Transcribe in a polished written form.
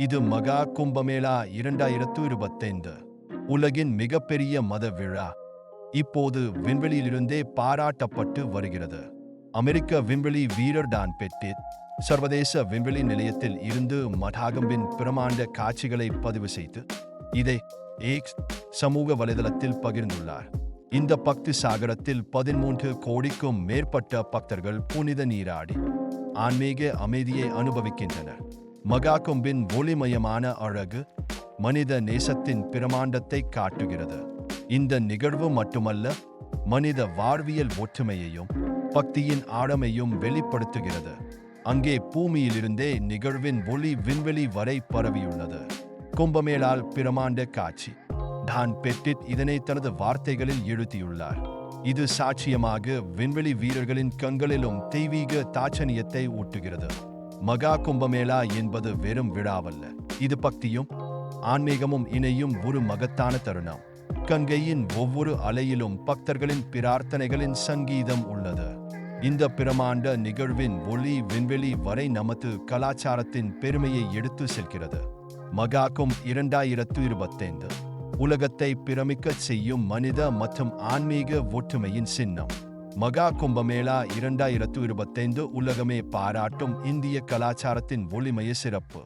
இது மகா கும்பமேளா 2025 உலகின் மிகப்பெரிய மத விழா. இப்போது விண்வெளியிலிருந்தே பாராட்டப்பட்டு வருகிறது. அமெரிக்க விண்வெளி வீரர் டான் பெட்டிட் சர்வதேச விண்வெளி நிலையத்தில் இருந்து மடாகம்பின் பிரமாண்ட காட்சிகளை பதிவு செய்து இதை எக்ஸ் சமூக வலைதளத்தில் பகிர்ந்துள்ளார். இந்த பக்தி சாகரத்தில் 13 கோடிக்கும் மேற்பட்ட பக்தர்கள் புனித நீராடி ஆன்மீக அமைதியை அனுபவிக்கின்றனர். மகாகும்பின் ஒளிமயமான அழகு மனித நேசத்தின் பிரமாண்டத்தை காட்டுகிறது. இந்த நிகழ்வு மட்டுமல்ல, மனித வாழ்வியல் ஒற்றுமையையும் பக்தியின் ஆழமையும் வெளிப்படுத்துகிறது. அங்கே பூமியிலிருந்தே நிகழ்வின் ஒளி விண்வெளி வரை பரவியுள்ளது. கும்பமேளால் பிரமாண்ட காட்சி. டான் பெட்டிட் இதனை தனது வார்த்தைகளில் எழுதியுள்ளார். இது சாட்சியமாக விண்வெளி வீரர்களின் கண்களிலும் தெய்வீக தாட்சணியத்தை ஊட்டுகிறது. மகா கும்பமேளா என்பது வெறும் விழாவல்ல, இது பக்தியும் ஆன்மீகமும் இணையும் ஒரு மகத்தான தருணம். கங்கையின் ஒவ்வொரு அலையிலும் பக்தர்களின் பிரார்த்தனைகளின் சங்கீதம் உள்ளது. இந்த பிரமாண்ட நிகழ்வின் ஒளி விண்வெளி வரை நமது கலாச்சாரத்தின் பெருமையை எடுத்து செல்கிறது. மகாகும் 2025 உலகத்தை பிரமிக்கச் செய்யும் மனித மற்றும் ஆன்மீக ஒற்றுமையின் சின்னம். மகா கும்பமேளா 2025 உலகமே பாராட்டும் இந்திய கலாச்சாரத்தின் ஒளிமய சிறப்பு.